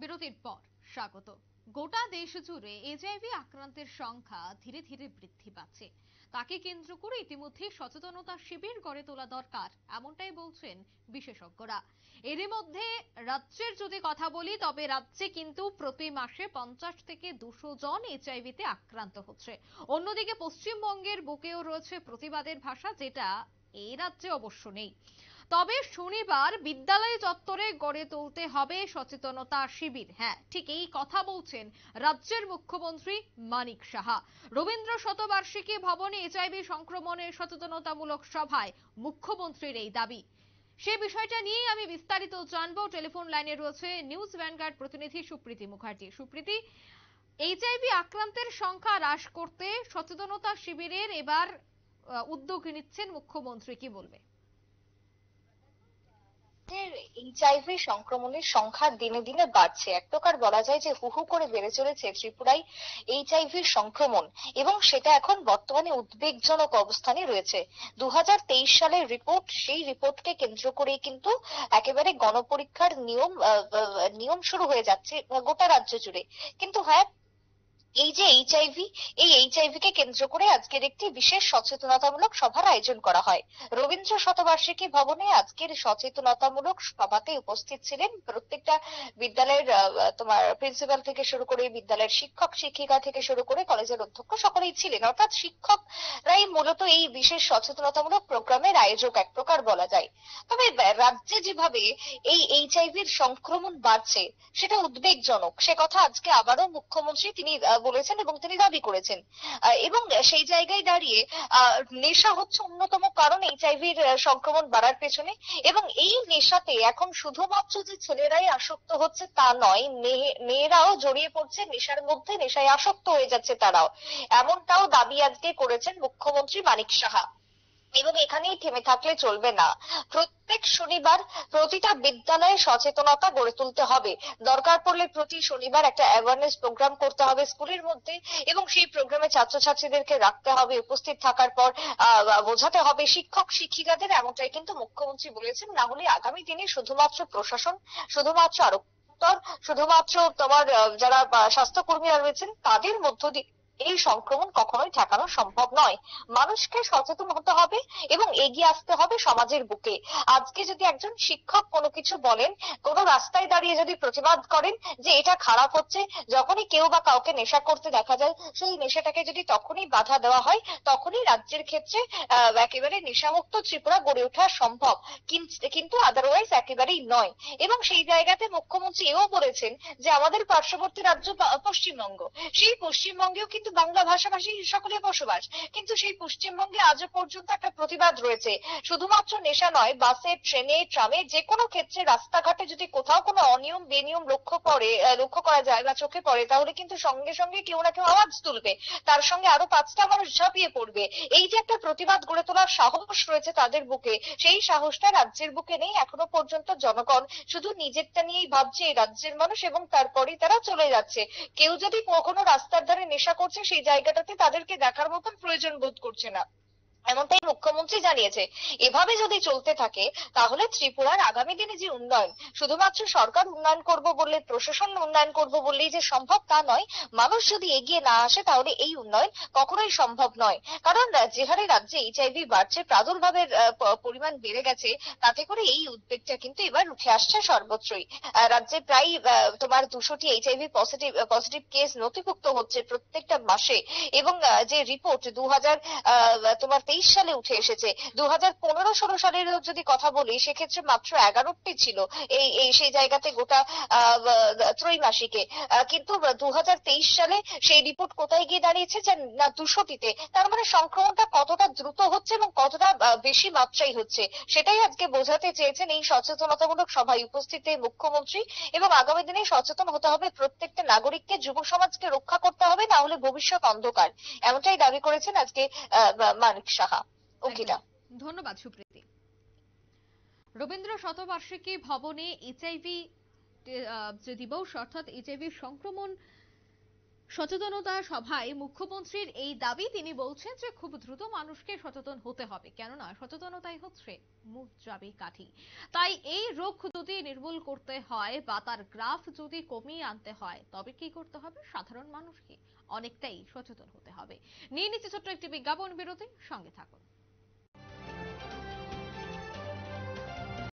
বিরতির পর স্বাগত। গোটা দেশ জুড়ে এইচআইভি আক্রান্তের সংখ্যা ধীরে ধীরে বৃদ্ধি পাচ্ছে। তাকে কেন্দ্র করে ইতিমধ্যে সচেতনতা শিবির গড়ে তোলা দরকার, এমনটাই বলছেন বিশেষজ্ঞরা। এরই মধ্যে রাজ্যের যদি কথা বলি, তবে রাজ্যে কিন্তু প্রতি মাসে 50 থেকে 200 জন এইচআইভিতে আক্রান্ত হচ্ছে। অন্যদিকে পশ্চিমবঙ্গের বুকেও রয়েছে প্রতিবাদের ভাষা, যেটা এই রাজ্যে অবশ্য নেই। তবে শনিবার বিদ্যালয় চত্বরে গড়ে তুলতে হবে সচেতনতা শিবির। হ্যাঁ, ঠিক এই কথা বলছেন রাজ্যের মুখ্যমন্ত্রী মানিক সাহা। রবীন্দ্র শতবার্ষিকী ভবনে এইচআইভি সংক্রমণের সচেতনতামূলক সভায় মুখ্যমন্ত্রীর এই দাবি। সে বিষয়টা নিয়ে আমি বিস্তারিত জানবো। টেলিফোন লাইনে রয়েছে নিউজ ভ্যানগার্ড প্রতিনিধি সুপ্রীতি মুখার্জি। সুপ্রীতি, এইচআইভি আক্রান্তের সংখ্যা হ্রাস করতে সচেতনতা শিবিরের এবার উদ্যোগ নিচ্ছেন মুখ্যমন্ত্রী, কি বলবে? এইচআইভি সংক্রমণের সংখ্যা দিনে দিনে বাড়ছে। এক প্রকার বলা যায় যে হু হু করে বেড়ে চলেছে ত্রিপুরায় এইচআইভি সংক্রমণ, এবং সেটা এখন বর্তমানে উদ্বেগজনক অবস্থানে রয়েছে। 2023 সালের রিপোর্ট, সেই রিপোর্টকে কেন্দ্র করে কিন্তু একেবারে গণপরীক্ষার নিয়ম শুরু হয়ে যাচ্ছে গোটা রাজ্য জুড়ে। কিন্তু হ্যাঁ, এই যে এইচআইভি কে কেন্দ্র করে আজকের একটি বিশেষ সচেতনতামূলক সভার আয়োজন করা হয়। রবীন্দ্র শতবার্ষিকী ভবনে আজকের সচেতনতামূলক সভাতে উপস্থিত ছিলেন প্রত্যেকটা বিদ্যালয়ের তোমার প্রিন্সিপাল থেকে শুরু করে বিদ্যালয়ের শিক্ষক শিক্ষিকা থেকে শুরু করে কলেজের অধ্যক্ষ সকলেই ছিলেন। অর্থাৎ শিক্ষকরাই মূলত এই বিশেষ সচেতনতামূলক প্রোগ্রামের আয়োজক এক প্রকার বলা যায়। তবে রাজ্যে যেভাবে এই এইচআইভির সংক্রমণ বাড়ছে সেটা উদ্বেগজনক, সে কথা আজকে আবারও মুখ্যমন্ত্রী তিনি বলেছেন এবং তিনি দাবি করেছেন। এবং সেই জায়গায় দাঁড়িয়ে নেশা হচ্ছে অন্যতম কারণ এইচআইভির সংক্রমণ বাড়ার পেছনে। এবং এই নেশাতে এখন শুধুমাত্র যে ছেলেরাই আসক্ত হচ্ছে তা নয়, মেয়েরাও জড়িয়ে পড়ছে নেশার মধ্যে, নেশায় আসক্ত হয়ে যাচ্ছে তারাও, এমনটাও দাবি আজকে করেছেন মুখ্যমন্ত্রী মানিক সাহা। এবং এখানেই থেমে থাকলে চলবে না। প্রত্যেক শনিবার প্রতিটা বিদ্যালয়ে সচেতনতা গড়ে তুলতে হবে। দরকার পড়লে প্রতি শনিবার একটা অ্যাওয়ারনেস প্রোগ্রাম করতে হবে স্কুলের মধ্যে, এবং সেই প্রোগ্রামে ছাত্রছাত্রীদেরকে রাখতে হবে। উপস্থিত থাকার পর বোঝাতে হবে শিক্ষক শিক্ষিকাদের, এমনটাই কিন্তু মুখ্যমন্ত্রী বলেছেন। না হলে আগামী দিনে শুধুমাত্র প্রশাসন, শুধুমাত্র আরক্ষী দপ্তর, শুধুমাত্র তোমার যারা স্বাস্থ্যকর্মীরা রয়েছেন তাদের মধ্য দিয়ে এই সংক্রমণ কখনোই ঠেকানো সম্ভব নয়। মানুষকে সচেতন হতে হবে এবং এগিয়ে আসতে হবে সমাজের বুকে। আজকে যদি একজন শিক্ষক কোনো কিছু বলেন, কোনো রাস্তায় দাঁড়িয়ে যদি প্রতিবাদ করেন যে এটা খারাপ হচ্ছে, যখনই কেউ বা কাউকে নেশা করতে দেখা যায়, সেই নেশাটাকে যদি তখনই বাধা দেওয়া হয়, তখনই রাজ্যের ক্ষেত্রে একেবারে নেশামুক্ত ত্রিপুরা গড়ে ওঠা সম্ভব। কিন্তু আদারওয়াইজ একেবারেই নয়। এবং সেই জায়গাতে মুখ্যমন্ত্রী এও বলেছেন যে আমাদের পার্শ্ববর্তী রাজ্য পশ্চিমবঙ্গ, সেই পশ্চিমবঙ্গেও কিন্তু বাংলা ভাষাভাষী সকলে বসবাস, কিন্তু সেই পশ্চিমবঙ্গে আজও পর্যন্ত একটা প্রতিবাদ রয়েছে। শুধুমাত্র নেশা নয়, বাসে, ট্রেনে, ট্রামে, যে কোনো ক্ষেত্রে রাস্তাঘাটে যদি কোথাও কোনো অনিয়ম বেনিয়ম লক্ষ্য করা যায় বা চোখে পড়ে, তাহলে কিন্তু সঙ্গে সঙ্গে কেউ না কেউ আওয়াজ তুলবে, তার সঙ্গে আরো 5টা মানুষ ঝাঁপিয়ে পড়বে। এই যে একটা প্রতিবাদ গড়ে তোলার সাহস রয়েছে তাদের বুকে, সেই সাহসটা রাজ্যের বুকে নেই। এখনো পর্যন্ত জনগণ শুধু নিজেরটা নিয়েই ভাবছে এই রাজ্যের মানুষ, এবং তারপরেই তারা চলে যাচ্ছে। কেউ যদি কখনো রাস্তার ধারে নেশা করছে, সেই জায়গাটাতে তাদেরকে দেখার মতন প্রয়োজন বোধ করছে না, এমনটাই মুখ্যমন্ত্রী জানিয়েছে। এভাবে যদি চলতে থাকে তাহলে ত্রিপুরার আগামী দিনে যে উন্নয়ন, শুধুমাত্র সরকার উন্নয়ন করব বললে, প্রশাসন উন্নয়ন করব বললেই যে সম্ভব তা নয়। মানুষ যদি এগিয়ে না আসে তাহলে এই উন্নয়ন কখনোই সম্ভব নয়। কারণ যে হারে রাজ্যে এইচআইভি বাড়ছে, প্রাদুর্ভাবের পরিমাণ বেড়ে গেছে, তাতে করে এই উদ্বেগটা কিন্তু এবার উঠে আসছে সর্বত্রই। রাজ্যে প্রায় তোমার 200টি এইচআইভি পজিটিভ কেস নথিভুক্ত হচ্ছে প্রত্যেকটা মাসে। এবং যে রিপোর্ট 2023 সালে উঠে এসেছে, 2015-16 সালের যদি কথা বলি, সেক্ষেত্রে মাত্র 11টি ছিল এই সেই জায়গাতে গোটা ত্রৈমাসিকে। কিন্তু 2023 সালে সেই রিপোর্ট কোথায় গিয়ে দাঁড়িয়েছে যে না 200টিতে। তার মানে সংক্রমণটা কতটা দ্রুত হচ্ছে এবং কতটা বেশি মাত্রায় হচ্ছে, সেটাই আজকে বোঝাতে চেয়েছেন এই সচেতনতামূলক সভায় উপস্থিত মুখ্যমন্ত্রী। এবং আগামী দিনে সচেতন হতে হবে প্রত্যেকটা নাগরিককে, যুব সমাজকে রক্ষা করতে হবে, না হলে ভবিষ্যৎ অন্ধকার, এমনটাই দাবি করেছেন আজকে মানিক সাহা। অঙ্কিতা, ধন্যবাদ সুপ্রীতি। রবীন্দ্র শতবার্ষিকী ভবনে এইচআইভি যে দিবস, অর্থাৎ এইচআইভি সংক্রমণ সচেতনতা সভায় মুখ্যমন্ত্রীর এই দাবি। তিনি বলছেন যে খুব দ্রুত মানুষকে সচেতন হতে হবে, কেননা সচেতনতাই হচ্ছে মূল চাবিকাঠি। তাই এই রোগ যদি নির্মূল করতে হয় বা তার গ্রাফ যদি কমিয়ে আনতে হয়, তবে কি করতে হবে? সাধারণ মানুষকে অনেকটাই সচেতন হতে হবে। নিয়ে নিচ্ছে ছোট্ট একটি বিজ্ঞাপন বিরতি, সঙ্গে থাকুন।